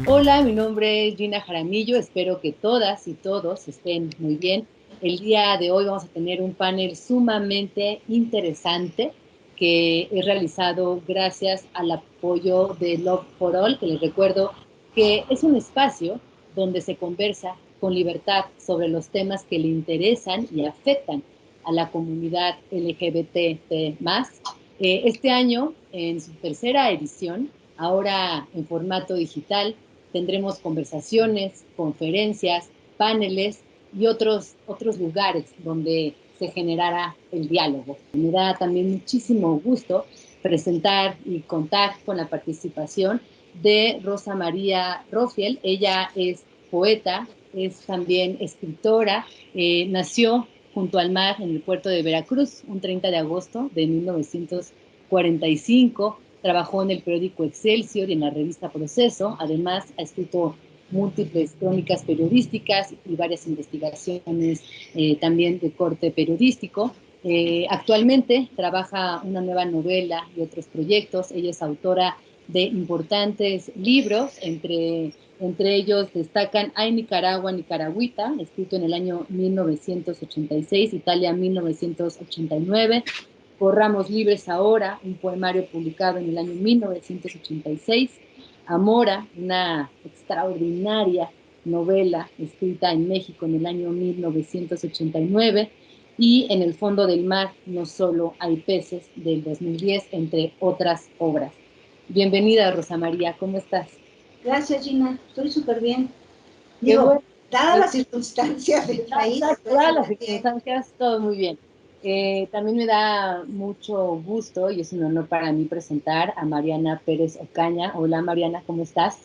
Hola, mi nombre es Gina Jaramillo, espero que todas y todos estén muy bien. El día de hoy vamos a tener un panel sumamente interesante que es realizado gracias al apoyo de Love for All, que les recuerdo que es un espacio donde se conversa con libertad sobre los temas que le interesan y afectan a la comunidad LGBT+. Este año, en su tercera edición, ahora en formato digital, tendremos conversaciones, conferencias, paneles y otros lugares donde se generará el diálogo. Me da también muchísimo gusto presentar y contar con la participación de Rosa María Rofiel. Ella es poeta, es también escritora, nació junto al mar en el puerto de Veracruz un 30 de agosto de 1945. Trabajó en el periódico Excelsior y en la revista Proceso. Además, ha escrito múltiples crónicas periodísticas y varias investigaciones también de corte periodístico. Actualmente trabaja una nueva novela y otros proyectos. Ella es autora de importantes libros, entre ellos destacan Ay Nicaragua, Nicaragüita, escrito en el año 1986, Italia 1989, Corramos Libres Ahora, un poemario publicado en el año 1986, Amora, una extraordinaria novela escrita en México en el año 1989, y En el fondo del mar no solo hay peces, del 2010, entre otras obras. Bienvenida, Rosa María, ¿cómo estás? Gracias, Gina, estoy súper bien. Digo, bueno, dadas las circunstancias del país. Dadas las circunstancias, todo muy bien. También me da mucho gusto y es un honor para mí presentar a Mariana Pérez Ocaña. Hola Mariana, ¿cómo estás?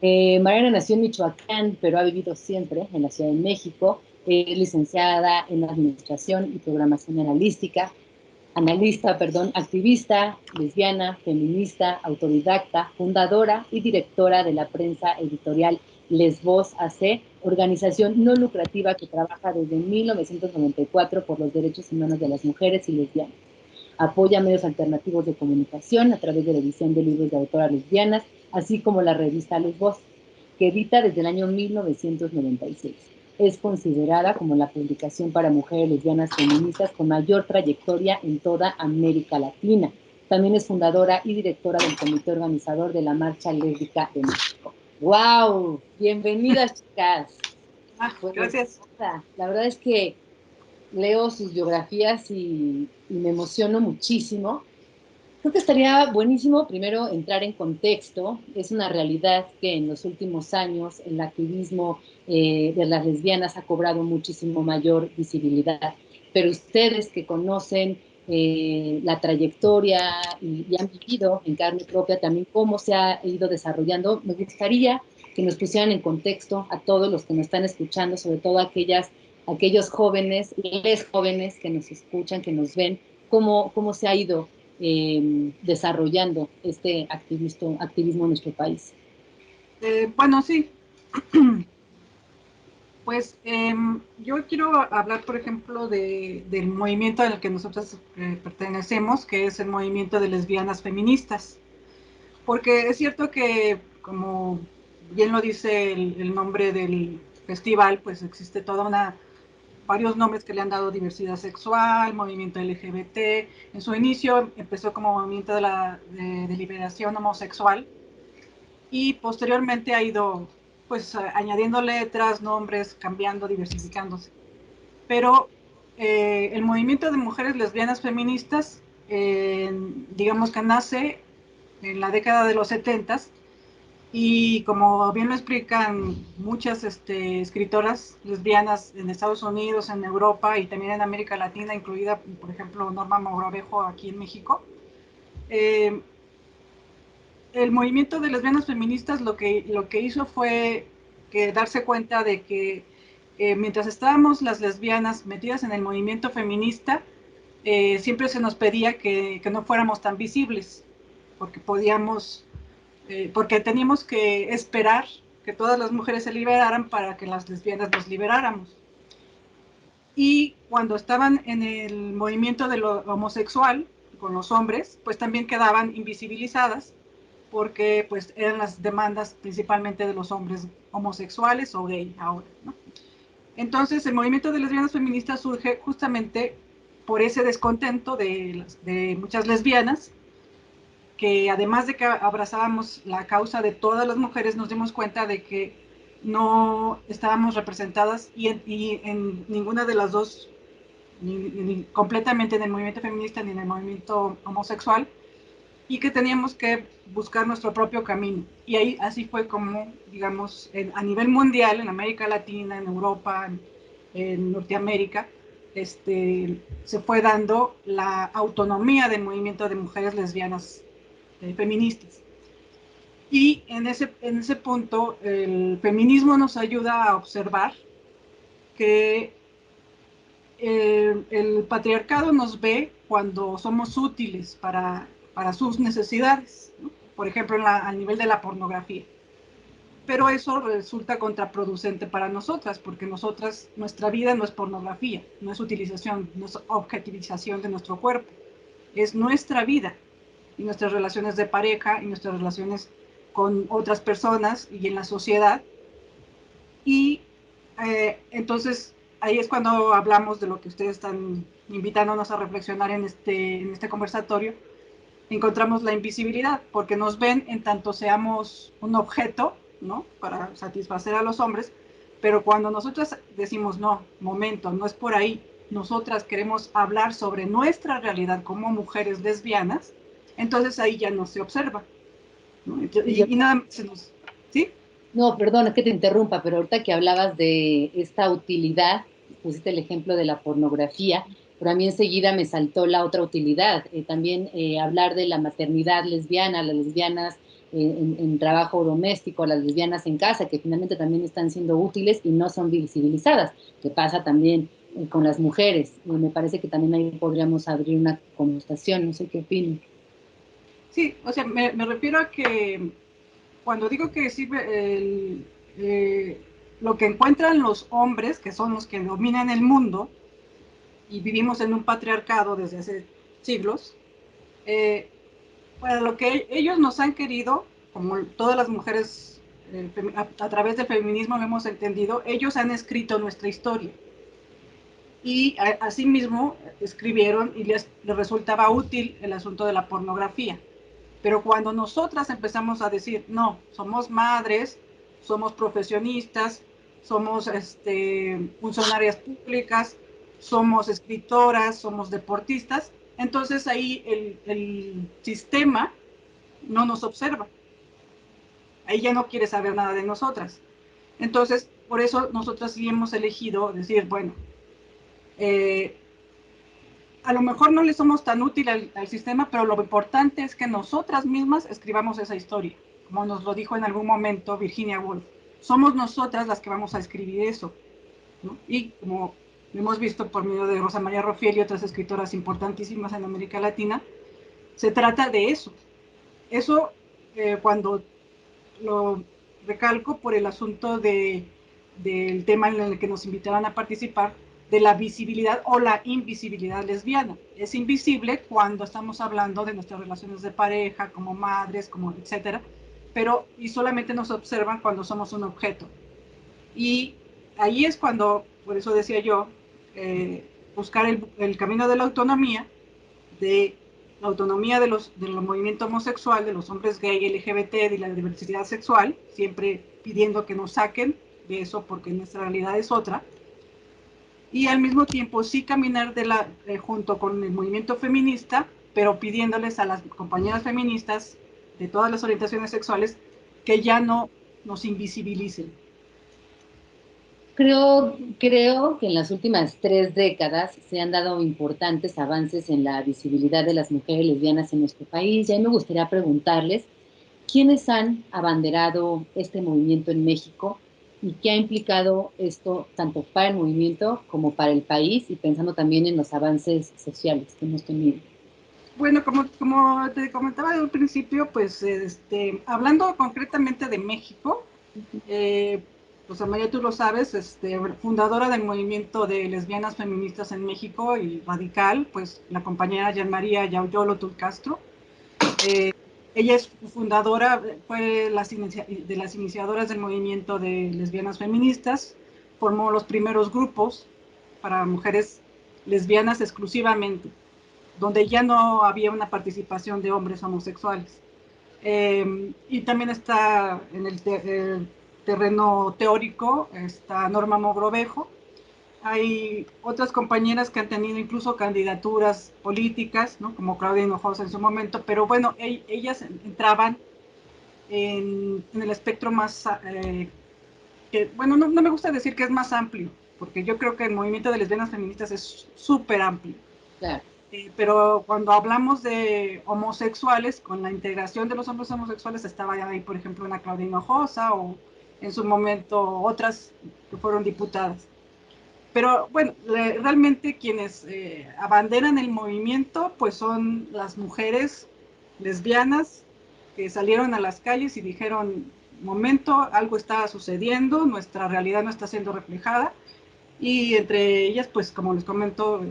Mariana nació en Michoacán, pero ha vivido siempre en la Ciudad de México. Es licenciada en Administración y Programación activista, lesbiana, feminista, autodidacta, fundadora y directora de la prensa editorial Lesvoz AC, organización no lucrativa que trabaja desde 1994 por los derechos humanos de las mujeres y lesbianas. Apoya medios alternativos de comunicación a través de la edición de libros de autoras lesbianas, así como la revista Lesvoz, que edita desde el año 1996. Es considerada como la publicación para mujeres lesbianas feministas con mayor trayectoria en toda América Latina. También es fundadora y directora del comité organizador de la Marcha Lésbica de México. ¡Wow! Bienvenidas, chicas. Pues, gracias. La verdad es que leo sus biografías y me emociono muchísimo. Creo que estaría buenísimo primero entrar en contexto. Es una realidad que en los últimos años el activismo de las lesbianas ha cobrado muchísimo mayor visibilidad. Pero ustedes que conocen la trayectoria y han vivido en carne propia también cómo se ha ido desarrollando, me gustaría que nos pusieran en contexto a todos los que nos están escuchando, sobre todo aquellos jóvenes, les jóvenes que nos escuchan, que nos ven, cómo se ha ido desarrollando este activismo en nuestro país. Bueno, sí. Pues yo quiero hablar, por ejemplo, del movimiento al que nosotros pertenecemos, que es el movimiento de lesbianas feministas. Porque es cierto que, como bien lo dice el nombre del festival, pues existe varios nombres que le han dado: diversidad sexual, movimiento LGBT. En su inicio empezó como movimiento de liberación homosexual y posteriormente ha ido pues añadiendo letras, nombres, cambiando, diversificándose. Pero el movimiento de mujeres lesbianas feministas, digamos que nace en la década de los 70s, y como bien lo explican muchas escritoras lesbianas en Estados Unidos, en Europa y también en América Latina, incluida, por ejemplo, Norma Mogrovejo aquí en México, el movimiento de lesbianas feministas lo que hizo fue darse cuenta de que mientras estábamos las lesbianas metidas en el movimiento feminista, siempre se nos pedía que no fuéramos tan visibles, porque teníamos que esperar que todas las mujeres se liberaran para que las lesbianas nos liberáramos. Y cuando estaban en el movimiento de lo homosexual con los hombres, pues también quedaban invisibilizadas porque pues eran las demandas principalmente de los hombres homosexuales o gay ahora, ¿no? Entonces el movimiento de lesbianas feministas surge justamente por ese descontento de muchas lesbianas, que además de que abrazábamos la causa de todas las mujeres, nos dimos cuenta de que no estábamos representadas y en ninguna de las dos, ni completamente en el movimiento feminista ni en el movimiento homosexual, y que teníamos que buscar nuestro propio camino. Y ahí así fue como, digamos, a nivel mundial, en América Latina, en Europa, en Norteamérica, se fue dando la autonomía del movimiento de mujeres lesbianas feministas. Y en ese punto el feminismo nos ayuda a observar que el patriarcado nos ve cuando somos útiles para sus necesidades, ¿no? Por ejemplo, al nivel de la pornografía. Pero eso resulta contraproducente para nosotras, porque nuestra vida no es pornografía, no es utilización, no es objetivización de nuestro cuerpo, es nuestra vida y nuestras relaciones de pareja y nuestras relaciones con otras personas y en la sociedad. Y entonces ahí es cuando hablamos de lo que ustedes están invitándonos a reflexionar en este conversatorio. Encontramos la invisibilidad, porque nos ven en tanto seamos un objeto, ¿no? Para satisfacer a los hombres, pero cuando nosotras decimos, no, momento, no es por ahí, nosotras queremos hablar sobre nuestra realidad como mujeres lesbianas, entonces ahí ya no se observa, ¿no? Y nada, ¿sí? No, perdona que te interrumpa, pero ahorita que hablabas de esta utilidad, pusiste el ejemplo de la pornografía, pero a mí enseguida me saltó la otra utilidad, también hablar de la maternidad lesbiana, las lesbianas en trabajo doméstico, las lesbianas en casa, que finalmente también están siendo útiles y no son visibilizadas, que pasa también con las mujeres. Y me parece que también ahí podríamos abrir una conversación, no sé qué opinan. Sí, o sea, me refiero a que cuando digo que sirve lo que encuentran los hombres, que son los que dominan el mundo, y vivimos en un patriarcado desde hace siglos, para lo que ellos nos han querido, como todas las mujeres a través del feminismo lo hemos entendido, ellos han escrito nuestra historia. Y asimismo escribieron y les resultaba útil el asunto de la pornografía. Pero cuando nosotras empezamos a decir, no, somos madres, somos profesionistas, somos funcionarias públicas, somos escritoras, somos deportistas, entonces ahí el sistema no nos observa. Ahí ya no quiere saber nada de nosotras. Entonces, por eso nosotras sí hemos elegido decir, bueno, eh, a lo mejor no le somos tan útil al sistema, pero lo importante es que nosotras mismas escribamos esa historia, como nos lo dijo en algún momento Virginia Woolf. Somos nosotras las que vamos a escribir eso, ¿no? Y como hemos visto por medio de Rosa María Rofiel y otras escritoras importantísimas en América Latina, se trata de eso. Eso cuando lo recalco por el asunto del tema en el que nos invitaron a participar, de la visibilidad o la invisibilidad lesbiana. Es invisible cuando estamos hablando de nuestras relaciones de pareja, como madres, como etcétera, pero y solamente nos observan cuando somos un objeto. Y ahí es cuando, por eso decía yo, buscar el camino de la autonomía, de la autonomía del movimiento homosexual, de los hombres gay, LGBT, de la diversidad sexual, siempre pidiendo que nos saquen de eso porque nuestra realidad es otra, y al mismo tiempo sí caminar junto con el movimiento feminista, pero pidiéndoles a las compañeras feministas de todas las orientaciones sexuales que ya no nos invisibilicen. Creo que en las últimas 3 décadas se han dado importantes avances en la visibilidad de las mujeres lesbianas en nuestro país. Y a mí me gustaría preguntarles, ¿quiénes han abanderado este movimiento en México y qué ha implicado esto tanto para el movimiento como para el país y pensando también en los avances sociales que hemos tenido? Bueno, como te comentaba de un principio, pues hablando concretamente de México, Pues Amalia, tú lo sabes, fundadora del movimiento de lesbianas feministas en México y radical, pues la compañera Jean María Yauyolo Tulcastro. Ella es fundadora, fue de las iniciadoras del movimiento de lesbianas feministas, formó los primeros grupos para mujeres lesbianas exclusivamente, donde ya no había una participación de hombres homosexuales. Y también está en el terreno teórico, está Norma Mogrovejo. Hay otras compañeras que han tenido incluso candidaturas políticas, ¿no? Como Claudia Hinojosa en su momento, pero bueno, ellas entraban en el espectro más, bueno, no me gusta decir que es más amplio, porque yo creo que el movimiento de lesbianas feministas es súper amplio. Claro. Pero cuando hablamos de homosexuales, con la integración de los hombres homosexuales, estaba ahí, por ejemplo, una Claudia Hinojosa o en su momento otras que fueron diputadas. Pero bueno, realmente quienes abanderan el movimiento, pues son las mujeres lesbianas que salieron a las calles y dijeron, momento, algo está sucediendo, nuestra realidad no está siendo reflejada, y entre ellas, pues como les comento,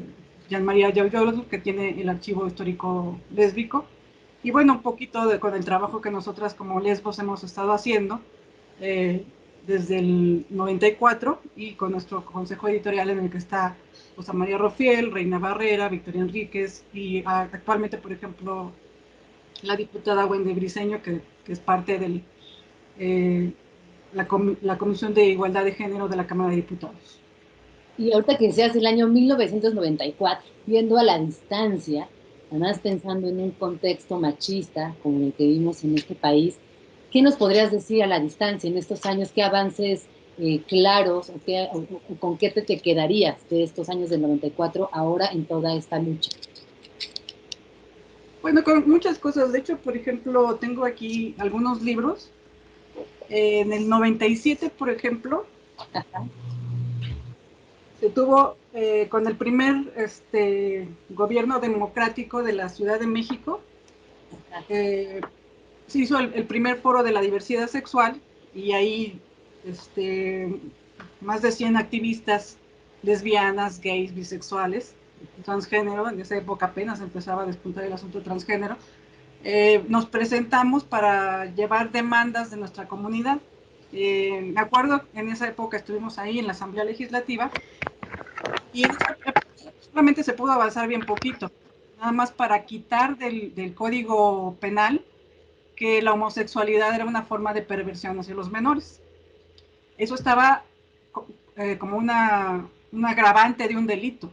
Jean María Yauyolo, que tiene el archivo histórico lésbico, y bueno, un poquito con el trabajo que nosotras como lesbos hemos estado haciendo eh, desde el 94 y con nuestro consejo editorial en el que está Rosa María Rofiel, Reina Barrera, Victoria Enríquez y actualmente, por ejemplo, la diputada Wendy Briceño, que es parte de la Comisión de Igualdad de Género de la Cámara de Diputados. Y ahorita que seas el año 1994, viendo a la distancia, además pensando en un contexto machista como el que vimos en este país, ¿qué nos podrías decir a la distancia en estos años? ¿Qué avances claros o con qué te quedarías de estos años del 94 ahora en toda esta lucha? Bueno, con muchas cosas. De hecho, por ejemplo, tengo aquí algunos libros. En el 97, por ejemplo, se tuvo con el primer gobierno democrático de la Ciudad de México, eh, se hizo el primer foro de la diversidad sexual y ahí más de 100 activistas lesbianas, gays, bisexuales, transgénero, en esa época apenas empezaba a despuntar el asunto transgénero, nos presentamos para llevar demandas de nuestra comunidad. Me acuerdo, en esa época estuvimos ahí en la Asamblea Legislativa y en esa época solamente se pudo avanzar bien poquito, nada más para quitar del Código Penal que la homosexualidad era una forma de perversión hacia los menores. Eso estaba como un agravante de un delito.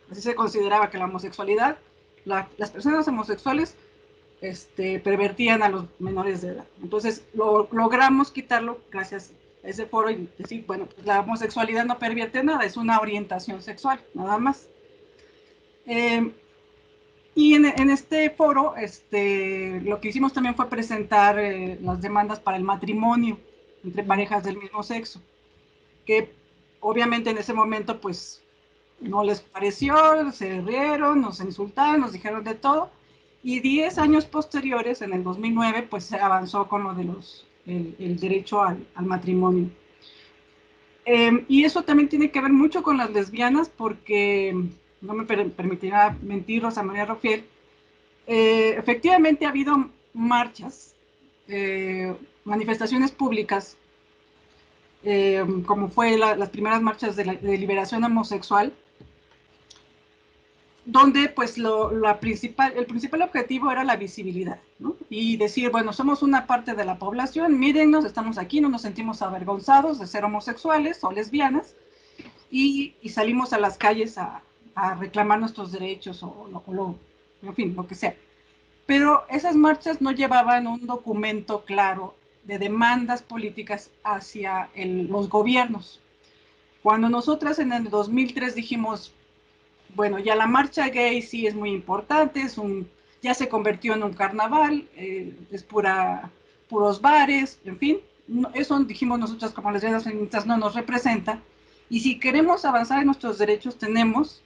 Así se consideraba que la homosexualidad, las personas homosexuales pervertían a los menores de edad. Entonces logramos quitarlo gracias a ese foro y decir, bueno, pues la homosexualidad no pervierte nada, es una orientación sexual, nada más. Y en este foro, lo que hicimos también fue presentar las demandas para el matrimonio entre parejas del mismo sexo, que obviamente en ese momento pues no les pareció, se rieron, nos insultaron, nos dijeron de todo, y 10 años posteriores, en el 2009, pues se avanzó con lo de el derecho al matrimonio. Y eso también tiene que ver mucho con las lesbianas, porque no me permitirá mentir Rosa María Rofiel, efectivamente ha habido marchas, manifestaciones públicas, como fue las primeras marchas de liberación homosexual, donde pues el principal objetivo era la visibilidad, ¿no? Y decir, bueno, somos una parte de la población, mírennos, estamos aquí, no nos sentimos avergonzados de ser homosexuales o lesbianas, y salimos a las calles a reclamar nuestros derechos en fin, lo que sea. Pero esas marchas no llevaban un documento claro de demandas políticas hacia los gobiernos. Cuando nosotras en el 2003 dijimos, bueno, ya la marcha gay sí es muy importante, ya se convirtió en un carnaval, es puros bares, en fin, eso dijimos nosotras como lesbianas feministas no nos representa, y si queremos avanzar en nuestros derechos tenemos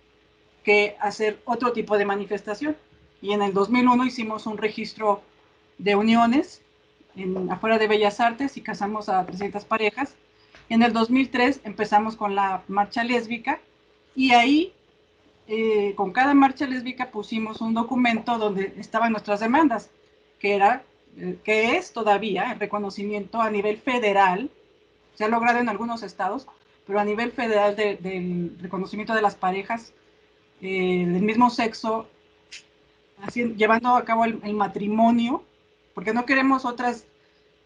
que hacer otro tipo de manifestación. Y en el 2001 hicimos un registro de uniones afuera de Bellas Artes y casamos a 300 parejas. En el 2003 empezamos con la marcha lésbica y ahí, con cada marcha lésbica pusimos un documento donde estaban nuestras demandas, que es todavía el reconocimiento a nivel federal. Se ha logrado en algunos estados, pero a nivel federal del reconocimiento de las parejas del mismo sexo, llevando a cabo el matrimonio, porque no queremos otras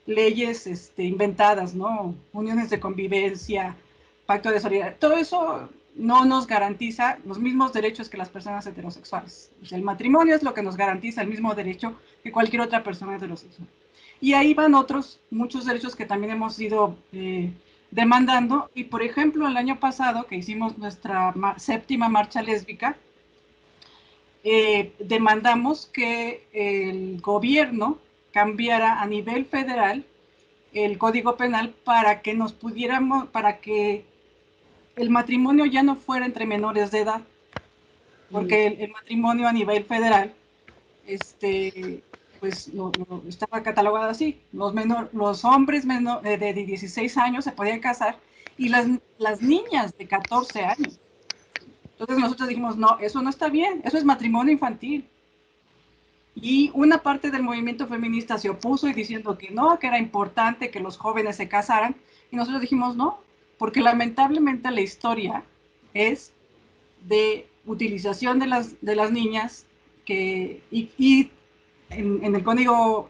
leyes inventadas, ¿no? Uniones de convivencia, pacto de solidaridad. Todo eso no nos garantiza los mismos derechos que las personas heterosexuales. O sea, el matrimonio es lo que nos garantiza el mismo derecho que cualquier otra persona heterosexual. Y ahí van otros, muchos derechos que también hemos ido demandando. Y, por ejemplo, el año pasado, que hicimos nuestra séptima marcha lésbica, demandamos que el gobierno cambiara a nivel federal el Código Penal para que para que el matrimonio ya no fuera entre menores de edad, porque el matrimonio a nivel federal, pues lo estaba catalogado así. Los hombres de 16 años se podían casar y las niñas de 14 años. Entonces nosotros dijimos, no, eso no está bien, eso es matrimonio infantil. Y una parte del movimiento feminista se opuso y diciendo que no, que era importante que los jóvenes se casaran. Y nosotros dijimos no, porque lamentablemente la historia es de utilización de las niñas y en el Código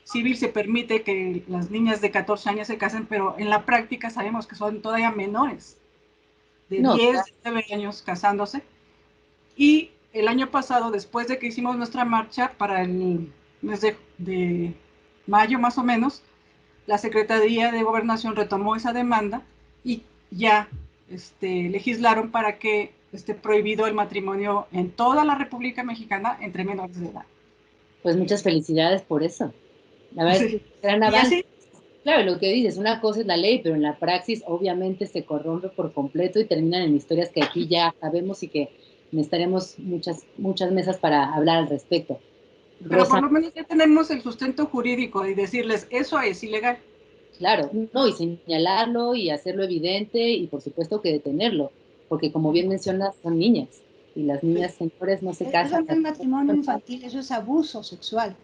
Civil se permite que las niñas de 14 años se casen, pero en la práctica sabemos que son todavía menores, de 10, 9 años casándose. Y el año pasado, después de que hicimos nuestra marcha, para el mes de mayo más o menos, la Secretaría de Gobernación retomó esa demanda y ya legislaron para que esté prohibido el matrimonio en toda la República Mexicana entre menores de edad. Pues muchas felicidades por eso. La verdad es que es un gran avance. Claro, lo que dices, una cosa es la ley, pero en la praxis obviamente se corrompe por completo y terminan en historias que aquí ya sabemos y que necesitaremos muchas mesas para hablar al respecto. Pero Rosa, por lo menos ya tenemos el sustento jurídico y decirles, eso es ilegal. Claro, no, y señalarlo y hacerlo evidente y por supuesto que detenerlo, porque como bien mencionas, son niñas y las niñas señores no se casan. Eso no es matrimonio infantil, eso es abuso sexual.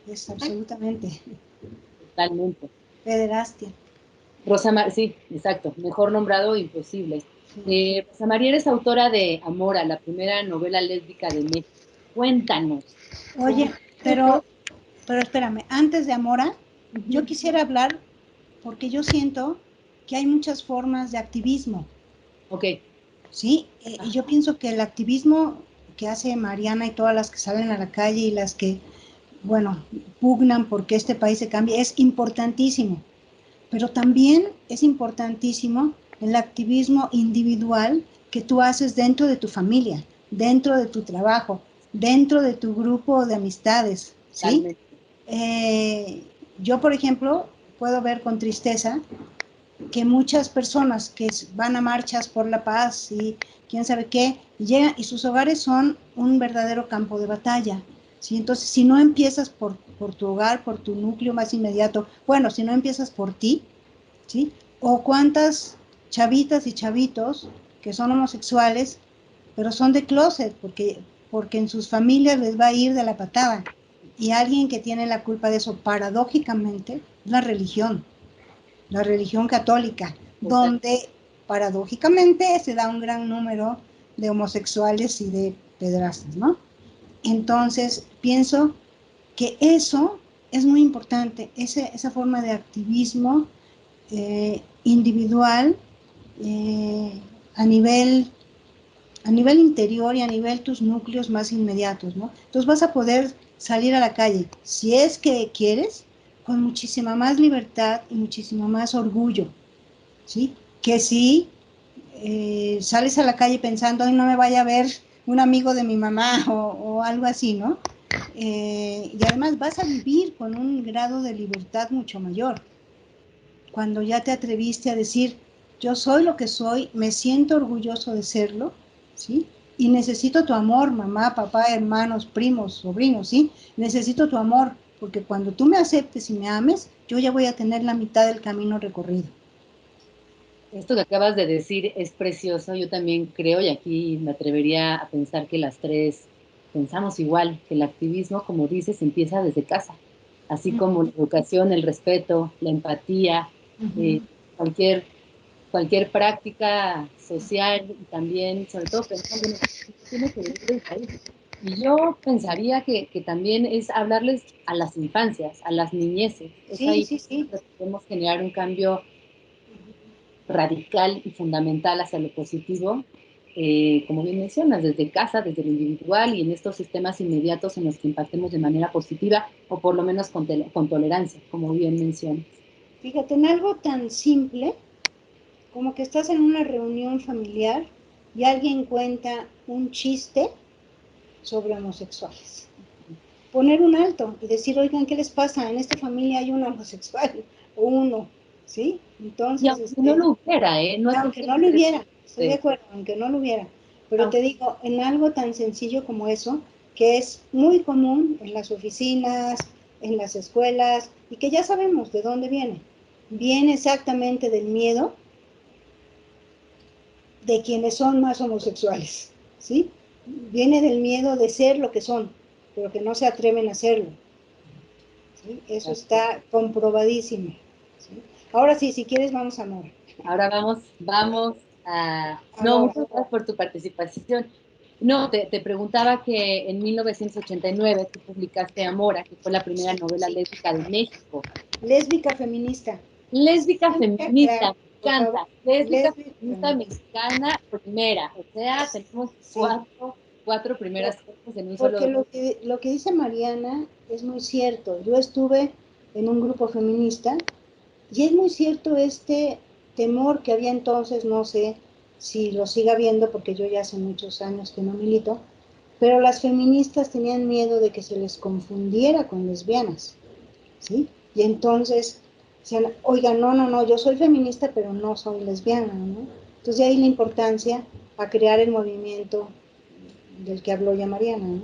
Es absolutamente. Totalmente. Pederastia. Rosa, sí, exacto, mejor nombrado imposible. Sí. Rosa María, eres autora de Amora, la primera novela lésbica de México. Cuéntanos. Oye, pero espérame, antes de Amora, yo quisiera hablar, porque yo siento que hay muchas formas de activismo. Ok. Sí, y yo pienso que el activismo que hace Mariana y todas las que salen a la calle y las que, bueno, pugnan porque este país se cambie, es importantísimo. Pero también es importantísimo el activismo individual que tú haces dentro de tu familia, dentro de tu trabajo, dentro de tu grupo de amistades, ¿sí? Yo, por ejemplo, puedo ver con tristeza que muchas personas que van a marchas por la paz y quién sabe qué, llegan y sus hogares son un verdadero campo de batalla, ¿sí? Entonces, si no empiezas por tu hogar, por tu núcleo más inmediato, bueno, si no empiezas por ti, ¿sí? O cuántas chavitas y chavitos que son homosexuales, pero son de closet, porque en sus familias les va a ir de la patada. Y alguien que tiene la culpa de eso, paradójicamente, es la religión católica, donde paradójicamente se da un gran número de homosexuales y de pederastas, ¿no? Entonces, pienso que eso es muy importante, esa forma de activismo individual a nivel interior y a nivel tus núcleos más inmediatos, ¿no? Entonces vas a poder salir a la calle, si es que quieres, con muchísima más libertad y muchísimo más orgullo, ¿sí? Que si sales a la calle pensando, ay, no me vaya a ver un amigo de mi mamá o algo así, ¿no? Y además vas a vivir con un grado de libertad mucho mayor. Cuando ya te atreviste a decir, yo soy lo que soy, me siento orgulloso de serlo, ¿sí? Y necesito tu amor, mamá, papá, hermanos, primos, sobrinos, ¿sí? Necesito tu amor, porque cuando tú me aceptes y me ames, yo ya voy a tener la mitad del camino recorrido. Esto que acabas de decir es precioso. Yo también creo, y aquí me atrevería a pensar que las tres pensamos igual, que el activismo, como dices, empieza desde casa, así como la educación, el respeto, la empatía, eh, cualquier, cualquier práctica social y también, sobre todo pensando en el que tiene que venir del país. Y yo pensaría que también es hablarles a las infancias, a las niñeces. Es Sí, ahí sí, sí. donde podemos generar un cambio radical y fundamental hacia lo positivo, como bien mencionas, desde casa, desde lo individual y en estos sistemas inmediatos en los que impactemos de manera positiva o por lo menos con tolerancia, como bien mencionas. Fíjate, en algo tan simple como que estás en una reunión familiar y alguien cuenta un chiste sobre homosexuales. Poner un alto y decir, oigan, ¿qué les pasa? En esta familia hay un homosexual o uno, ¿sí? Y Entonces, aunque no lo hubiera, no es aunque porque no lo hubiera, estoy de de, acuerdo, aunque no lo hubiera, pero te aunque, digo, en algo tan sencillo como eso, que es muy común en las oficinas, en las escuelas, y que ya sabemos de dónde viene. Viene exactamente del miedo de quienes son más homosexuales, ¿sí? Viene del miedo de ser lo que son, pero que no se atreven a hacerlo, ¿sí? Eso está comprobadísimo, ¿sí? Ahora sí, si quieres vamos a Mora. ahora vamos a... A No, Mora. muchas gracias por tu participación. No, te preguntaba que en 1989 tú publicaste Amora, que fue la primera novela lésbica de México. Lésbica feminista. Lésbica Siempre, claro, feminista, me por favor. encanta. Lésbica Lésbica feminista feminista. mexicana primera. O sea, tenemos Sí. cuatro primeras cosas en un Porque solo. lo que dice Mariana es muy cierto. Yo estuve en un grupo feminista y es muy cierto este temor que había entonces, no sé si lo siga habiendo porque yo ya hace muchos años que no milito, pero las feministas tenían miedo de que se les confundiera con lesbianas, ¿sí? Y entonces decían, oiga, no, no, no, yo soy feminista, pero no soy lesbiana, ¿no? Entonces de ahí la importancia a crear el movimiento del que habló ya Mariana, ¿no?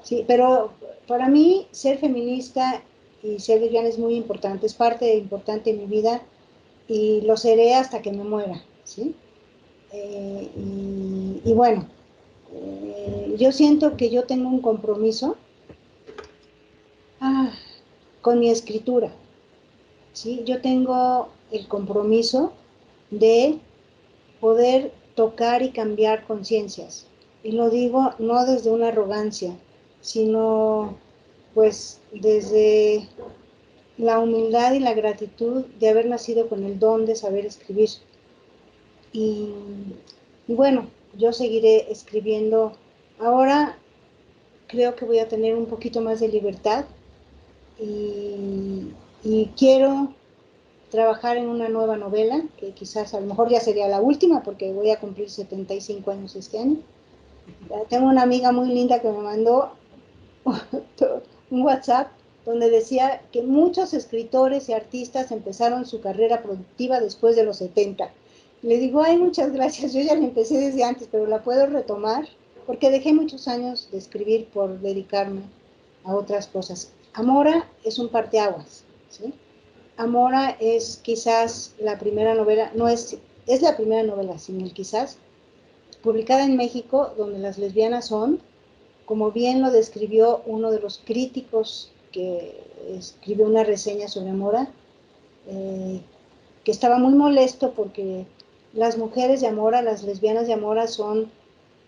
Sí, pero para mí ser feminista y ser lesbiana es muy importante, es parte importante de mi vida y lo seré hasta que me muera, ¿sí? Y bueno, yo siento que yo tengo un compromiso ah, con mi escritura, ¿sí? Yo tengo el compromiso de poder tocar y cambiar conciencias. Y lo digo no desde una arrogancia, sino pues desde la humildad y la gratitud de haber nacido con el don de saber escribir. Y, y bueno, yo seguiré escribiendo. Ahora creo que voy a tener un poquito más de libertad y quiero trabajar en una nueva novela, que quizás a lo mejor ya sería la última porque voy a cumplir 75 años este año. Tengo una amiga muy linda que me mandó un WhatsApp donde decía que muchos escritores y artistas empezaron su carrera productiva después de los 70. Le digo, ay, muchas gracias, yo ya la empecé desde antes, pero la puedo retomar porque dejé muchos años de escribir por dedicarme a otras cosas. Amora es un parteaguas, ¿sí? Amora es quizás la primera novela, no es la primera novela, sin el quizás, publicada en México, donde las lesbianas son, como bien lo describió uno de los críticos que escribió una reseña sobre Amora, que estaba muy molesto porque las mujeres de Amora, las lesbianas de Amora son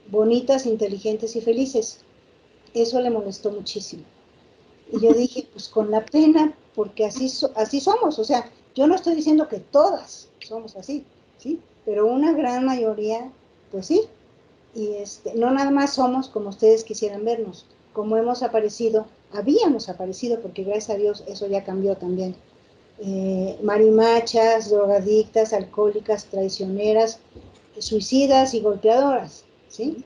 bonitas, inteligentes y felices. Eso le molestó muchísimo. Y yo dije, pues con la pena, porque así somos. O sea, yo no estoy diciendo que todas somos así, ¿sí? Pero una gran mayoría, pues sí. Y no nada más somos como ustedes quisieran vernos, como hemos aparecido, habíamos aparecido, porque gracias a Dios eso ya cambió también. Marimachas, drogadictas, alcohólicas, traicioneras, suicidas y golpeadoras, ¿sí?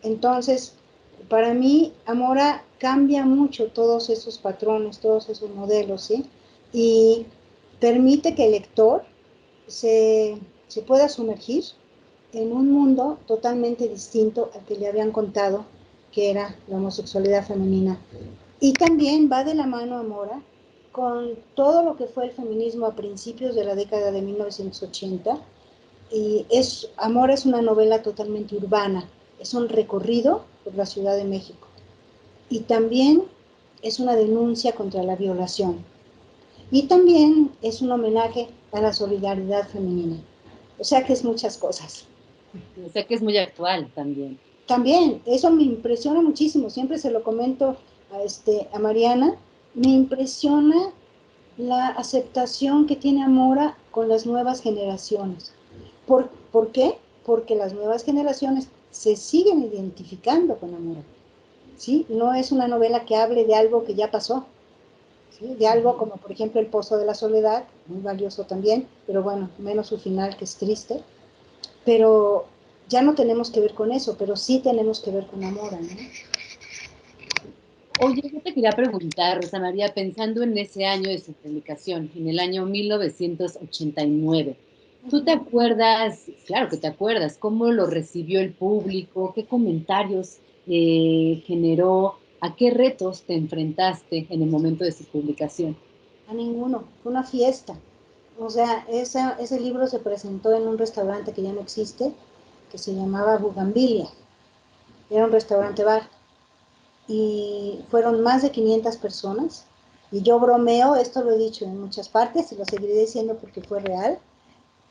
Entonces, para mí, Amora cambia mucho todos esos patrones, todos esos modelos, ¿sí? Y permite que el lector se pueda sumergir en un mundo totalmente distinto al que le habían contado que era la homosexualidad femenina. Y también va de la mano Amora con todo lo que fue el feminismo a principios de la década de 1980. Y Amora es una novela totalmente urbana, es un recorrido por la Ciudad de México. Y también es una denuncia contra la violación. Y también es un homenaje a la solidaridad femenina. O sea que es muchas cosas. O sea que es muy actual también. También, eso me impresiona muchísimo, siempre se lo comento a Mariana, me impresiona la aceptación que tiene Amora con las nuevas generaciones. ¿Por qué? Porque las nuevas generaciones se siguen identificando con Amora, ¿sí? No es una novela que hable de algo que ya pasó, ¿sí? De algo como, por ejemplo, El Pozo de la Soledad, muy valioso también, pero bueno, menos su final, que es triste. Pero ya no tenemos que ver con eso, pero sí tenemos que ver con Amora, ¿no? Oye, yo te quería preguntar, Rosa María, pensando en ese año de su publicación, en el año 1989, ¿tú te acuerdas, claro que te acuerdas, cómo lo recibió el público, qué comentarios generó, a qué retos te enfrentaste en el momento de su publicación? A ninguno, fue una fiesta. O sea, ese libro se presentó en un restaurante que ya no existe, que se llamaba Bugambilia. Era un restaurante bar. Y fueron más de 500 personas. Y yo bromeo, esto lo he dicho en muchas partes y lo seguiré diciendo porque fue real.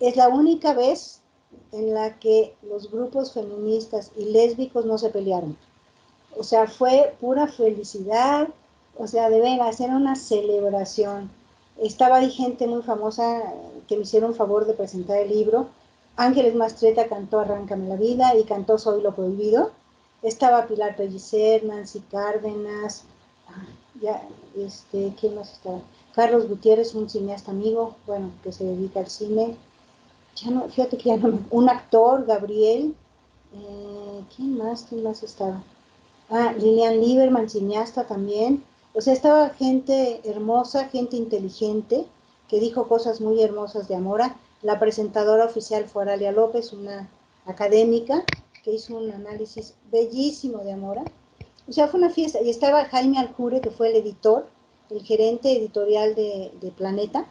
Es la única vez en la que los grupos feministas y lésbicos no se pelearon. O sea, fue pura felicidad, o sea, de veras, era una celebración. Estaba ahí gente muy famosa que me hicieron favor de presentar el libro. Ángeles Mastreta cantó Arráncame la vida y cantó Soy lo prohibido. Estaba Pilar Pellicer, Nancy Cárdenas, ya, ¿quién más estaba? Carlos Gutiérrez, un cineasta amigo, bueno, que se dedica al cine. Ya no, fíjate que ya no, un actor, Gabriel, ¿quién más estaba? Ah, Lilian Lieberman, cineasta también. O sea, estaba gente hermosa, gente inteligente, que dijo cosas muy hermosas de Amora. La presentadora oficial fue Aralia López, una académica, que hizo un análisis bellísimo de Amora. O sea, fue una fiesta. Y estaba Jaime Aljure, que fue el editor, el gerente editorial de Planeta,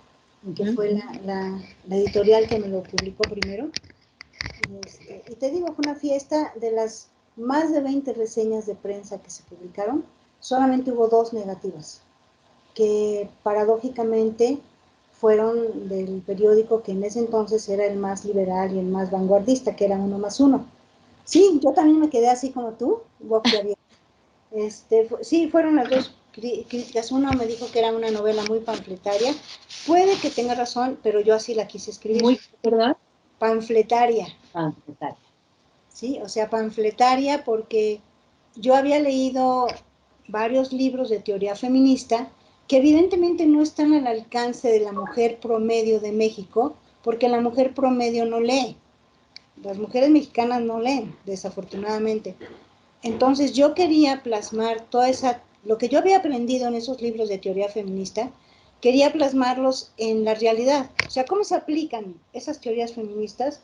que fue la editorial que me lo publicó primero. Y te digo, fue una fiesta. De las más de 20 reseñas de prensa que se publicaron, solamente hubo 2 negativas, que paradójicamente fueron del periódico que en ese entonces era el más liberal y el más vanguardista, que era Uno Más Uno. Sí, yo también me quedé así como tú, boquiabierta. Sí, fueron las 2 críticas. Uno me dijo que era una novela muy panfletaria. Puede que tenga razón, pero yo así la quise escribir. Muy, ¿verdad? Panfletaria. Fantástico. ¿Sí? O sea, panfletaria, porque yo había leído varios libros de teoría feminista que evidentemente no están al alcance de la mujer promedio de México, porque la mujer promedio no lee. Las mujeres mexicanas no leen, desafortunadamente. Entonces yo quería plasmar lo que yo había aprendido en esos libros de teoría feminista, quería plasmarlos en la realidad. O sea, ¿cómo se aplican esas teorías feministas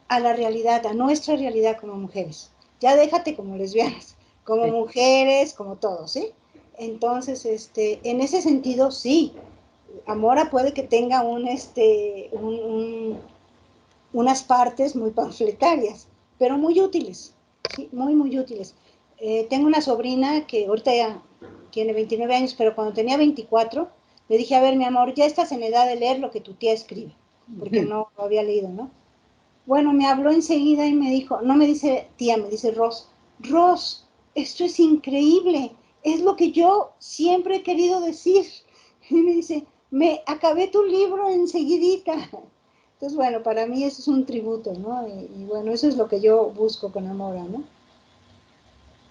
a la realidad, a nuestra realidad como mujeres? Ya déjate como lesbianas, como Sí. mujeres, como todos, ¿sí? Entonces, en ese sentido, sí, Amora puede que tenga unas partes muy panfletarias, pero muy útiles, ¿sí? Muy, muy útiles. Tengo una sobrina que ahorita ya tiene 29 años, pero cuando tenía 24, le dije, a ver, mi amor, ya estás en edad de leer lo que tu tía escribe, porque no lo había leído, ¿no? Bueno, me habló enseguida y me dijo, no me dice tía, me dice Ros, esto es increíble, es lo que yo siempre he querido decir. Y me dice, me acabé tu libro enseguidita. Entonces, bueno, para mí eso es un tributo, ¿no? Y bueno, eso es lo que yo busco con Amora, ¿no?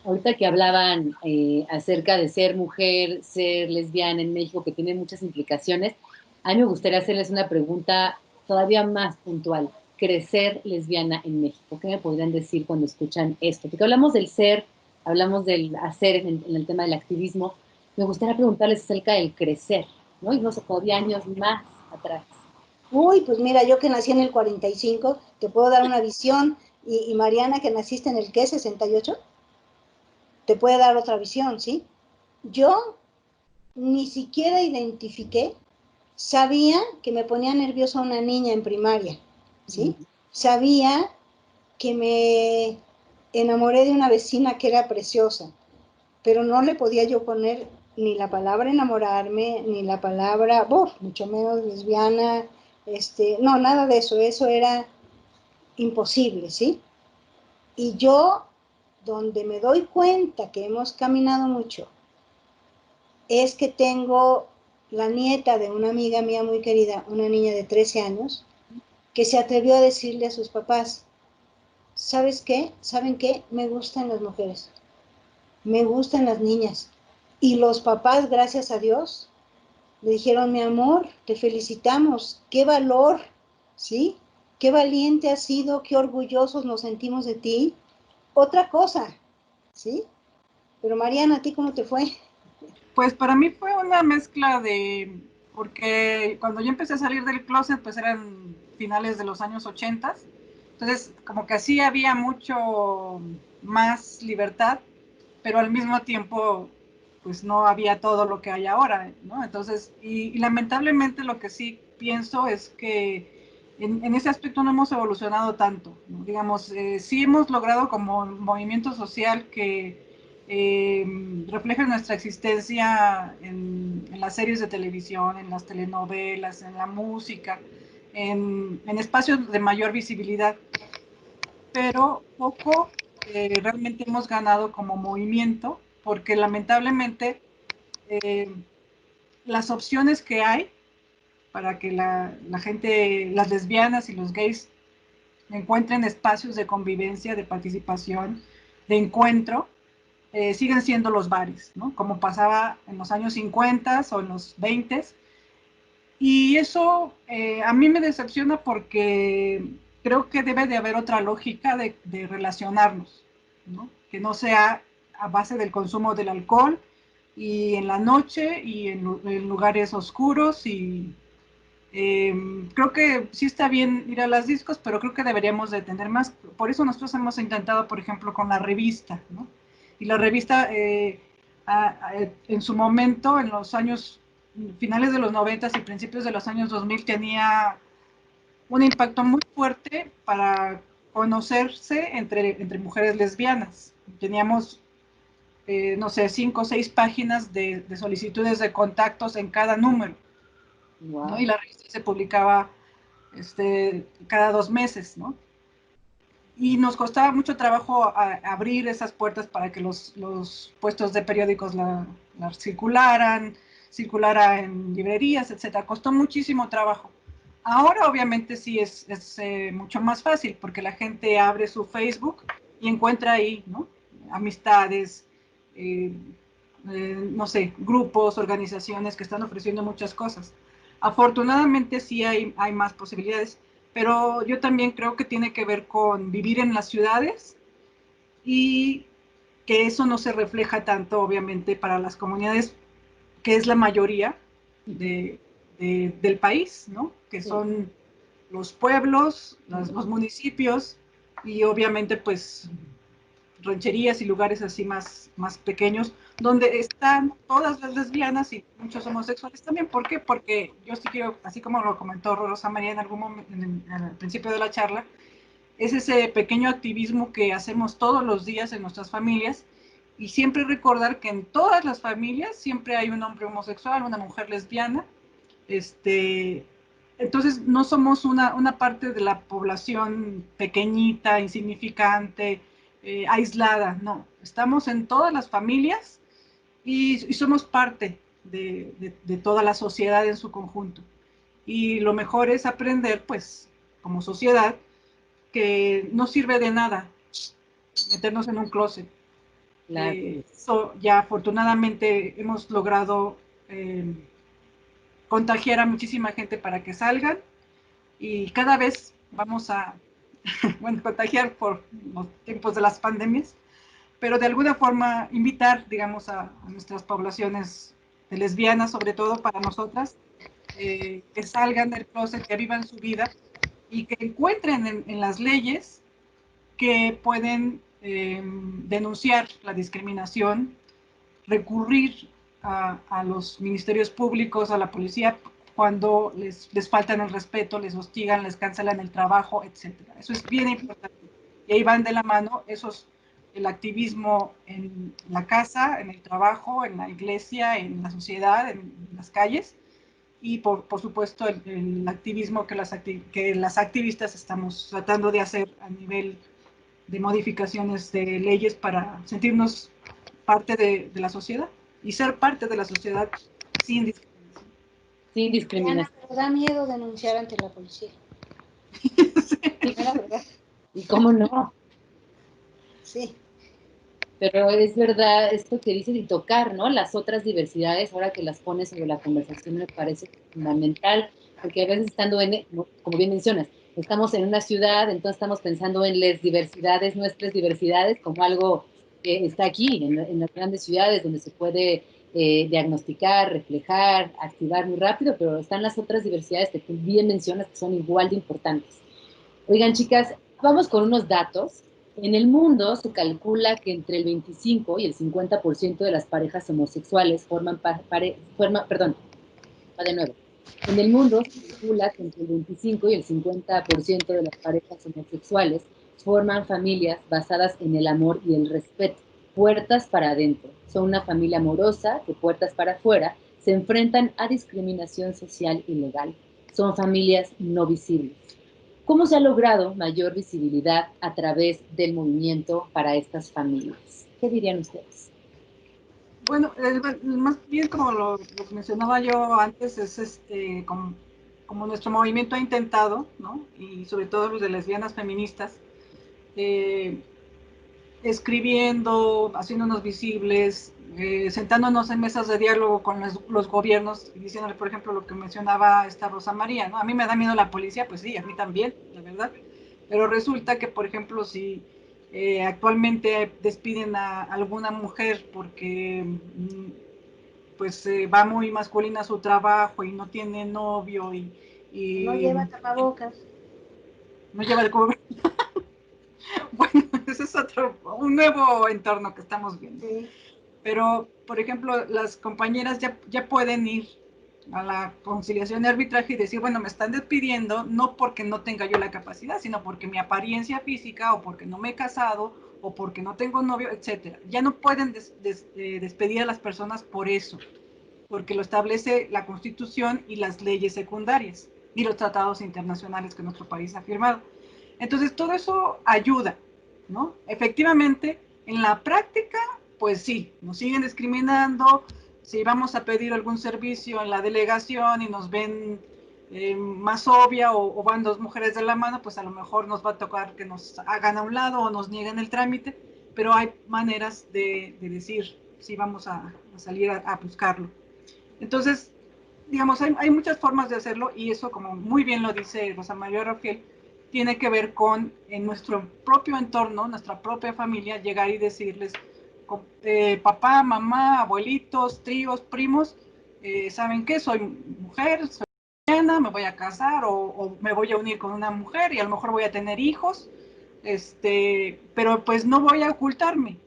Ahorita que hablaban acerca de ser mujer, ser lesbiana en México, que tiene muchas implicaciones, a mí me gustaría hacerles una pregunta todavía más puntual. Crecer lesbiana en México. ¿Qué me podrían decir cuando escuchan esto? Porque hablamos del ser, hablamos del hacer en el tema del activismo. Me gustaría preguntarles acerca del crecer, ¿no? Y no sé, todavía años más atrás. Uy, pues mira, yo que nací en el 45, te puedo dar una visión, y Mariana, que naciste en el ¿qué? 68, te puede dar otra visión, ¿sí? yo ni siquiera identifiqué, sabía que me ponía nerviosa una niña en primaria, ¿sí? Sabía que me enamoré de una vecina que era preciosa, pero no le podía yo poner ni la palabra enamorarme, ni la palabra, mucho menos lesbiana, no, nada de eso, eso era imposible, ¿sí? Y yo, donde me doy cuenta que hemos caminado mucho, es que tengo la nieta de una amiga mía muy querida, una niña de 13 años, que se atrevió a decirle a sus papás, ¿sabes qué? ¿Saben qué? Me gustan las mujeres, me gustan las niñas. Y los papás, gracias a Dios, le dijeron, mi amor, te felicitamos, qué valor, ¿sí? Qué valiente has sido, qué orgullosos nos sentimos de ti. Otra cosa, ¿sí? Pero Mariana, ¿a ti cómo te fue? Pues para mí fue una mezcla de, porque cuando yo empecé a salir del closet, pues eran finales de los años 80, entonces como que así había mucho más libertad, pero al mismo tiempo pues no había todo lo que hay ahora, ¿no? Entonces, y lamentablemente lo que sí pienso es que en ese aspecto no hemos evolucionado tanto, ¿no? Digamos, sí hemos logrado como movimiento social que refleja nuestra existencia en las series de televisión, en las telenovelas, en la música, en espacios de mayor visibilidad, pero poco realmente hemos ganado como movimiento, porque lamentablemente las opciones que hay para que la gente, las lesbianas y los gays encuentren espacios de convivencia, de participación, de encuentro, siguen siendo los bares, ¿no? Como pasaba en los años 50 o en los 20. Y eso a mí me decepciona porque creo que debe de haber otra lógica de relacionarnos, ¿no? Que no sea a base del consumo del alcohol y en la noche y en lugares oscuros y creo que sí está bien ir a las discos, pero creo que deberíamos de tener más. Por eso nosotros hemos intentado, por ejemplo, con la revista, ¿no? Y la revista, en su momento, en los años finales de los 90 y principios de los años 2000, tenía un impacto muy fuerte para conocerse entre mujeres lesbianas. Teníamos, no sé, 5 o 6 páginas de solicitudes de contactos en cada número. Wow. ¿No? Y la revista se publicaba cada 2 meses, ¿no? Y nos costaba mucho trabajo abrir esas puertas para que los puestos de periódicos la circulara en librerías, etcétera. Costó muchísimo trabajo. Ahora obviamente sí es mucho más fácil porque la gente abre su Facebook y encuentra ahí, ¿no? Amistades, no sé, grupos, organizaciones que están ofreciendo muchas cosas. Afortunadamente sí hay más posibilidades, pero yo también creo que tiene que ver con vivir en las ciudades y que eso no se refleja tanto, obviamente, para las comunidades, que es la mayoría del país, ¿no? Que son los pueblos, los municipios y obviamente, pues, rancherías y lugares así más pequeños, donde están todas las lesbianas y muchos homosexuales también. ¿Por qué? Porque yo sí quiero, así como lo comentó Rosa María en algún momento, al principio de la charla, es ese pequeño activismo que hacemos todos los días en nuestras familias y siempre recordar que en todas las familias siempre hay un hombre homosexual, una mujer lesbiana, entonces no somos una parte de la población pequeñita, insignificante, aislada, no, estamos en todas las familias y somos parte de toda la sociedad en su conjunto. Y lo mejor es aprender, pues, como sociedad, que no sirve de nada meternos en un closet. Claro. Eso ya afortunadamente hemos logrado contagiar a muchísima gente para que salgan y cada vez vamos a, bueno, contagiar por los tiempos de las pandemias, pero de alguna forma invitar, digamos, a nuestras poblaciones de lesbianas, sobre todo para nosotras, que salgan del closet, que vivan su vida y que encuentren en las leyes que pueden denunciar la discriminación, recurrir a los ministerios públicos, a la policía, cuando les faltan el respeto, les hostigan, les cancelan el trabajo, etcétera. Eso es bien importante. Y ahí van de la mano el activismo en la casa, en el trabajo, en la iglesia, en la sociedad, en las calles, y por supuesto el activismo que las activistas estamos tratando de hacer a nivel de modificaciones de leyes para sentirnos parte de la sociedad y ser parte de la sociedad sin discriminación. Sin Diana, discriminación. pero da miedo denunciar ante la policía. Sí. La verdad. ¿Y cómo no? Sí. Pero es verdad esto que dices y tocar, ¿no? Las otras diversidades, ahora que las pones sobre la conversación, me parece fundamental, porque a veces estando como bien mencionas, estamos en una ciudad, entonces estamos pensando en las diversidades, nuestras diversidades, como algo que está aquí, en las grandes ciudades, donde se puede diagnosticar, reflejar, activar muy rápido, pero están las otras diversidades que tú bien mencionas, que son igual de importantes. Oigan, chicas, vamos con unos datos. En el mundo se calcula que entre el 25 y el 50% de las parejas homosexuales perdón, va de nuevo. En el mundo se calcula que entre el 25 y el 50% de las parejas homosexuales forman familias basadas en el amor y el respeto, puertas para adentro. Son una familia amorosa que puertas para afuera se enfrentan a discriminación social y legal. Son familias no visibles. ¿Cómo se ha logrado mayor visibilidad a través del movimiento para estas familias? ¿Qué dirían ustedes? Bueno, más bien como lo mencionaba yo antes, es como nuestro movimiento ha intentado, ¿no? Y sobre todo los de lesbianas feministas, eh, escribiendo, haciéndonos visibles, sentándonos en mesas de diálogo con los gobiernos, diciéndole, por ejemplo, lo que mencionaba esta Rosa María, ¿no? A mí me da miedo la policía, pues sí, a mí también, la verdad. Pero resulta que, por ejemplo, si actualmente despiden a alguna mujer porque pues va muy masculina a su trabajo y no tiene novio No y lleva tapabocas. no lleva el cubre. Bueno, ese es un nuevo entorno que estamos viendo. Sí. Pero, por ejemplo, las compañeras ya pueden ir a la conciliación de arbitraje y decir, bueno, me están despidiendo no porque no tenga yo la capacidad, sino porque mi apariencia física o porque no me he casado o porque no tengo novio, etcétera. Ya no pueden despedir a las personas por eso, porque lo establece la Constitución y las leyes secundarias y los tratados internacionales que nuestro país ha firmado. Entonces, todo eso ayuda, ¿no? Efectivamente, en la práctica, pues sí, nos siguen discriminando. Si vamos a pedir algún servicio en la delegación y nos ven más obvia o van dos mujeres de la mano, pues a lo mejor nos va a tocar que nos hagan a un lado o nos nieguen el trámite, pero hay maneras de decir si vamos a salir a buscarlo. Entonces, digamos, hay muchas formas de hacerlo y eso, como muy bien lo dice Rosa María Rafael, tiene que ver con en nuestro propio entorno, nuestra propia familia, llegar y decirles, papá, mamá, abuelitos, tíos, primos, ¿saben qué? Soy mujer, soy lesbiana, me voy a casar o me voy a unir con una mujer y a lo mejor voy a tener hijos, pero pues no voy a ocultarme,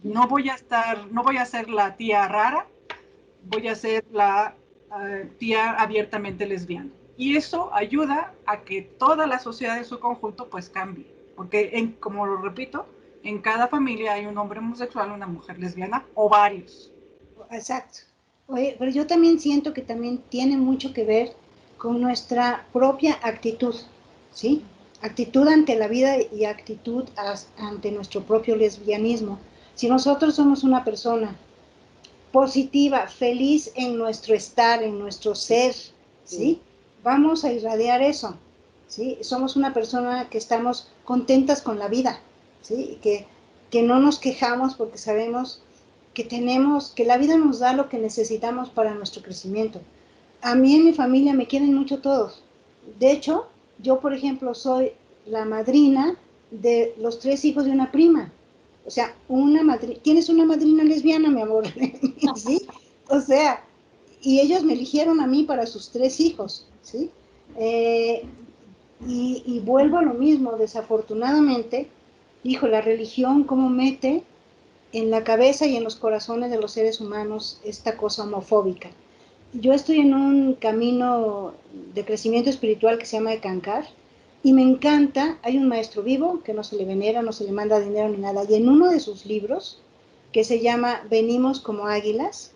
no voy a ser la tía rara, voy a ser la tía abiertamente lesbiana. Y eso ayuda a que toda la sociedad en su conjunto pues cambie. Porque, como lo repito, en cada familia hay un hombre homosexual, una mujer lesbiana o varios. Exacto. Oye, pero yo también siento que también tiene mucho que ver con nuestra propia actitud, ¿sí? Actitud ante la vida y actitud ante nuestro propio lesbianismo. Si nosotros somos una persona positiva, feliz en nuestro estar, en nuestro ser, ¿sí? Vamos a irradiar eso, ¿sí? Somos una persona que estamos contentas con la vida, ¿sí? Que no nos quejamos porque sabemos que la vida nos da lo que necesitamos para nuestro crecimiento. A mí en mi familia me quieren mucho todos. De hecho, yo, por ejemplo, soy la madrina de los 3 hijos de una prima. O sea, tienes una madrina lesbiana, mi amor, ¿sí? O sea, y ellos me eligieron a mí para sus 3 hijos, ¿sí? Eh, y vuelvo a lo mismo, desafortunadamente, hijo, la religión, ¿cómo mete? en la cabeza y en los corazones de los seres humanos esta cosa homofóbica. Yo estoy en un camino de crecimiento espiritual que se llama Ekankar y me encanta, hay un maestro vivo que no se le venera, no se le manda dinero ni nada, y en uno de sus libros, que se llama Venimos como águilas,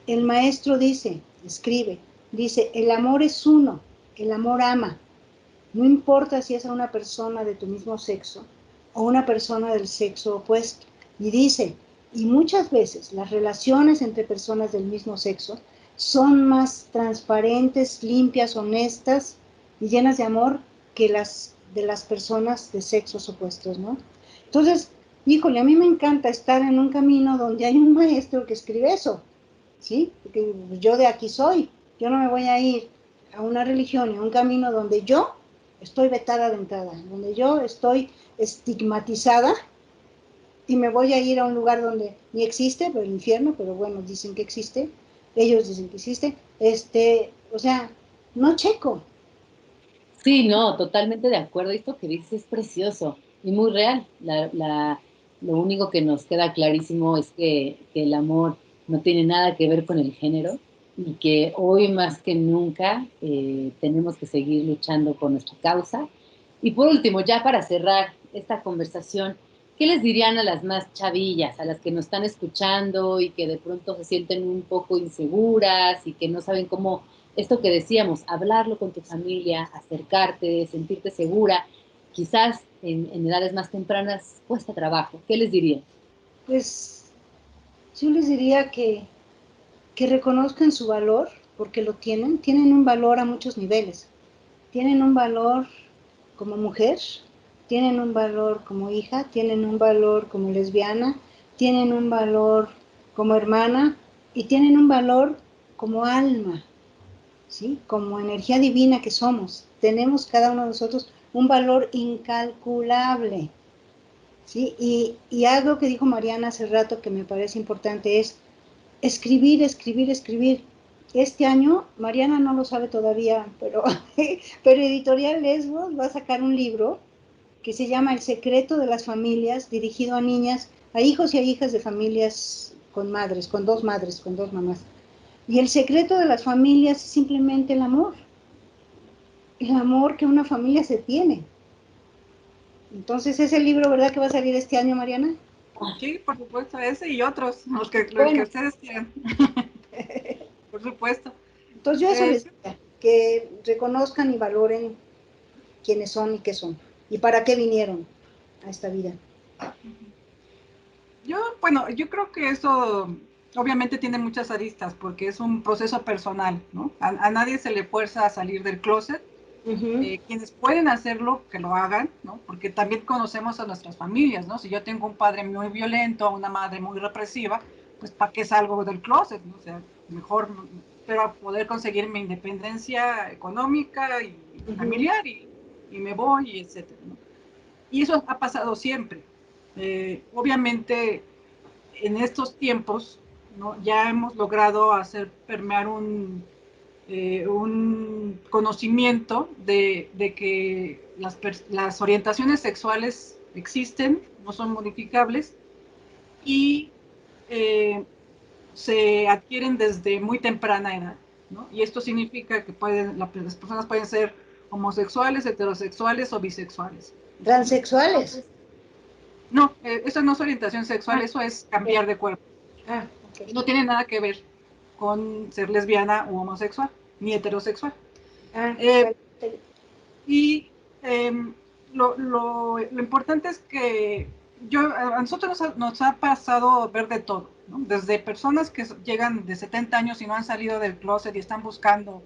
el maestro dice, escribe, dice, el amor es uno, el amor ama, no importa si es a una persona de tu mismo sexo o una persona del sexo opuesto. Y dice, y muchas veces las relaciones entre personas del mismo sexo son más transparentes, limpias, honestas y llenas de amor que las de las personas de sexos opuestos, ¿no? Entonces, híjole, a mí me encanta estar en un camino donde hay un maestro que escribe eso, ¿sí? Porque yo de aquí soy, yo no me voy a ir a una religión y a un camino donde yo estoy vetada de entrada, donde yo estoy estigmatizada y me voy a ir a un lugar donde ni existe, pero el infierno, pero bueno, dicen que existe, ellos dicen que existe, o sea, no checo. Sí, no, totalmente de acuerdo. Esto que dices es precioso y muy real. Lo único que nos queda clarísimo es que el amor no tiene nada que ver con el género y que hoy más que nunca tenemos que seguir luchando por nuestra causa. Y por último, ya para cerrar esta conversación, ¿qué les dirían a las más chavillas, a las que nos están escuchando y que de pronto se sienten un poco inseguras y que no saben cómo esto que decíamos, hablarlo con tu familia, acercarte, sentirte segura, quizás en edades más tempranas cuesta trabajo? ¿Qué les diría? Pues yo les diría que reconozcan su valor, porque lo tienen un valor a muchos niveles. Tienen un valor como mujer, tienen un valor como hija, tienen un valor como lesbiana, tienen un valor como hermana y tienen un valor como alma, ¿sí? Como energía divina que somos. Tenemos cada uno de nosotros un valor incalculable, ¿sí? Y algo que dijo Mariana hace rato que me parece importante es escribir, escribir, escribir. Este año, Mariana no lo sabe todavía, pero Editorial Lesbos va a sacar un libro que se llama El secreto de las familias, dirigido a niñas, a hijos y a hijas de familias con madres, con dos mamás. Y el secreto de las familias es simplemente el amor que una familia se tiene. Entonces, ese libro, ¿verdad que va a salir este año, Mariana? Sí, por supuesto, ese y otros, los que Bueno, ustedes quieran, por supuesto. entonces yo eso Eh, les diría, que reconozcan y valoren quiénes son y qué son, y para qué vinieron a esta vida. bueno, yo creo que eso obviamente tiene muchas aristas porque es un proceso personal, ¿no? A nadie se le fuerza a salir del closet. Uh-huh. Quienes pueden hacerlo, que lo hagan, ¿no? Porque también conocemos a nuestras familias, ¿no? Si yo tengo un padre muy violento, una madre muy represiva, pues ¿para qué salgo del closet? ¿No? O sea, mejor espero poder conseguir mi independencia económica y Uh-huh. familiar y me voy, y etcétera, ¿no? Y eso ha pasado siempre. Obviamente, en estos tiempos, ¿no? Ya hemos logrado hacer permear un conocimiento de que las orientaciones sexuales existen, no son modificables y eh, se adquieren desde muy temprana edad, ¿no? Y esto significa que las personas pueden ser homosexuales, heterosexuales o bisexuales. Transexuales. No, eso no es orientación sexual, Ah, eso es okay. cambiar de cuerpo. Ah, okay. Y no tiene nada que ver con ser lesbiana o homosexual, ni heterosexual. Ah, Eh, bueno. y eh, lo importante es que a nosotros nos ha pasado ver de todo, ¿no? Desde personas que llegan de 70 años y no han salido del closet y están buscando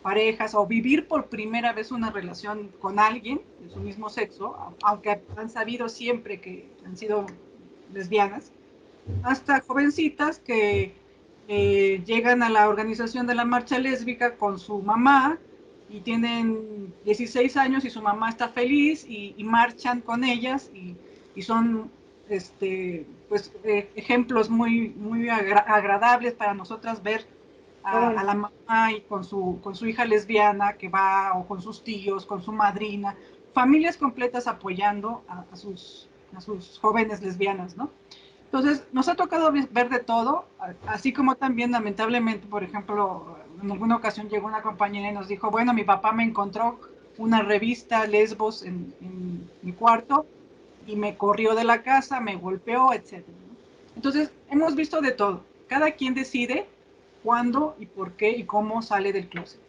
parejas o vivir por primera vez una relación con alguien de su mismo sexo, aunque han sabido siempre que han sido lesbianas, hasta jovencitas que llegan a la organización de la marcha lésbica con su mamá y tienen 16 años y su mamá está feliz y marchan con ellas y son pues, ejemplos muy agradables para nosotras ver Ah, bueno. a la mamá y con su hija lesbiana que va, o con sus tíos, con su madrina, familias completas apoyando a sus jóvenes lesbianas, ¿no? Entonces, nos ha tocado ver de todo, así como también, lamentablemente, por ejemplo, en alguna ocasión llegó una compañera y nos dijo, bueno, mi papá me encontró una revista Lesbos en mi cuarto y me corrió de la casa, me golpeó, etcétera. Entonces, hemos visto de todo. Cada quien decide cuándo y por qué y cómo sale del closet.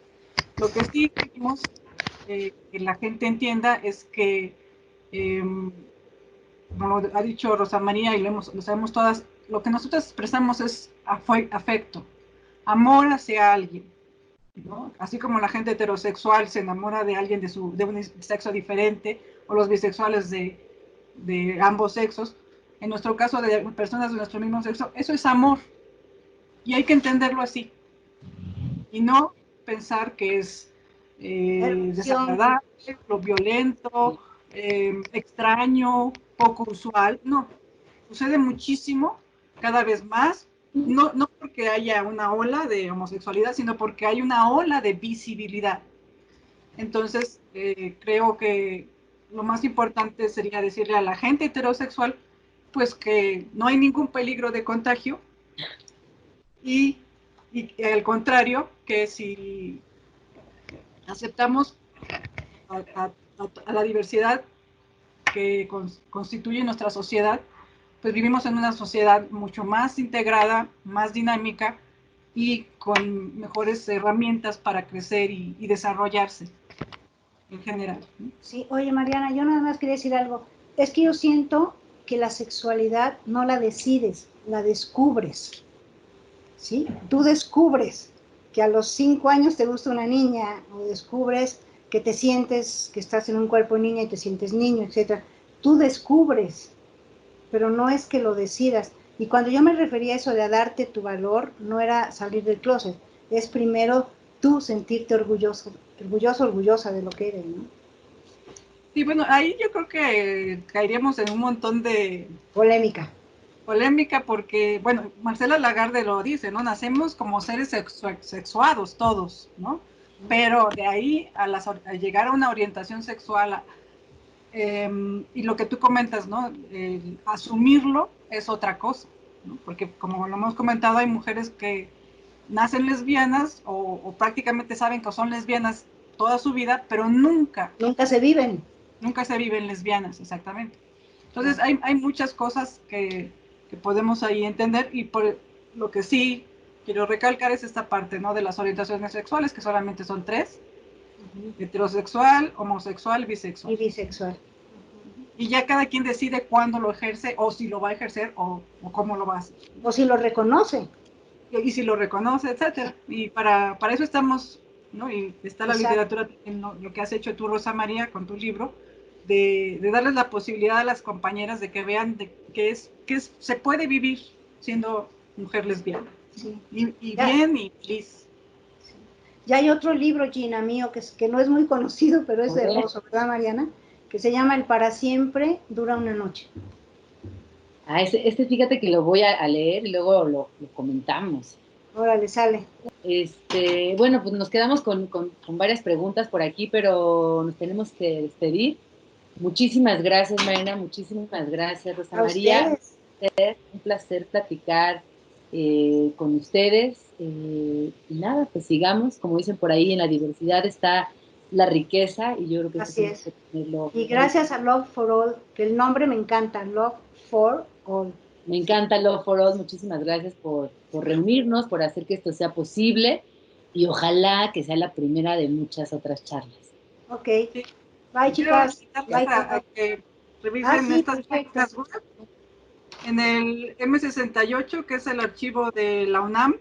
Lo que sí queremos que la gente entienda es que, como lo ha dicho Rosa María y lo sabemos todas, lo que nosotros expresamos es afecto, amor hacia alguien, ¿no? Así como la gente heterosexual se enamora de alguien de un sexo diferente, o los bisexuales de ambos sexos, en nuestro caso de personas de nuestro mismo sexo, eso es amor. Y hay que entenderlo así. Y no pensar que es desagradable, lo violento, extraño, poco usual. No, sucede muchísimo, cada vez más. No porque haya una ola de homosexualidad, sino porque hay una ola de visibilidad. Entonces, creo que lo más importante sería decirle a la gente heterosexual, pues que no hay ningún peligro de contagio y, y al contrario, que si aceptamos a la diversidad que constituye nuestra sociedad, pues vivimos en una sociedad mucho más integrada, más dinámica y con mejores herramientas para crecer y desarrollarse en general. Sí, oye Mariana, yo nada más quería decir algo. Es que yo siento que la sexualidad no la decides, la descubres. ¿Sí? Tú descubres que a los 5 años te gusta una niña, o descubres que te sientes, que estás en un cuerpo de niña y te sientes niño, etc. Tú descubres, pero no es que lo decidas. Y cuando yo me refería a eso de a darte tu valor, no era salir del closet, es primero tú sentirte orgulloso, orgullosa de lo que eres, ¿no? Sí, bueno, ahí yo creo que caeríamos en un montón de Polémica. polémica porque, bueno, Marcela Lagarde lo dice, ¿no? Nacemos como seres sexuados todos, ¿no? Pero de ahí a llegar a una orientación sexual, y lo que tú comentas, ¿no? Asumirlo es otra cosa, ¿no? Porque como lo hemos comentado, hay mujeres que nacen lesbianas o prácticamente saben que son lesbianas toda su vida, pero Nunca se viven. nunca se viven lesbianas, exactamente. Entonces hay muchas cosas que podemos ahí entender y por lo que sí quiero recalcar es esta parte, ¿no? De las orientaciones sexuales, que solamente son 3, heterosexual, homosexual, bisexual. Y bisexual. Y ya cada quien decide cuándo lo ejerce o si lo va a ejercer o cómo lo va a hacer. O si lo reconoce. Y si lo reconoce, etcétera. Y para eso estamos, ¿no? Y está la Exacto. literatura, en lo que has hecho tú, Rosa María, con tu libro, de darles la posibilidad a las compañeras de que vean se puede vivir siendo mujer lesbiana. Sí. Y bien y feliz. Sí. Ya hay otro libro, Gina, mío, que no es muy conocido, pero es hermoso, ¿verdad, Mariana? Que se llama El para siempre dura una noche. Ah, fíjate que lo voy a leer y luego lo comentamos. Órale, sale. Bueno, pues nos quedamos con varias preguntas por aquí, pero nos tenemos que despedir. Muchísimas gracias, Mariana, muchísimas gracias, Rosa A María. ustedes. Un placer platicar con ustedes. Y nada, pues sigamos, como dicen por ahí, en la diversidad está la riqueza y yo creo que eso Así tenemos es. que tenerlo. Y gracias a Love for All, que el nombre me encanta, Love for All. Me encanta Love for All, muchísimas gracias por reunirnos, por hacer que esto sea posible y ojalá que sea la primera de muchas otras charlas. Ok. Sí. Bye, Quiero chicas. invitarles Bye, a todos. que Ah, revisen sí, estas perfecto. páginas web. En el M68, que es el archivo de la UNAM,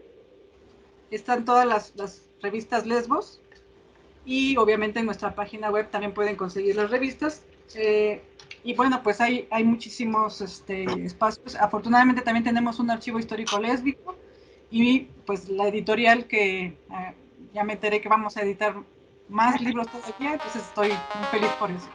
están todas las revistas Lesbos y obviamente en nuestra página web también pueden conseguir las revistas. Y bueno, pues hay muchísimos espacios. Afortunadamente también tenemos un archivo histórico lésbico y pues la editorial que ya me enteré que vamos a editar más libros todavía, entonces estoy muy feliz por eso.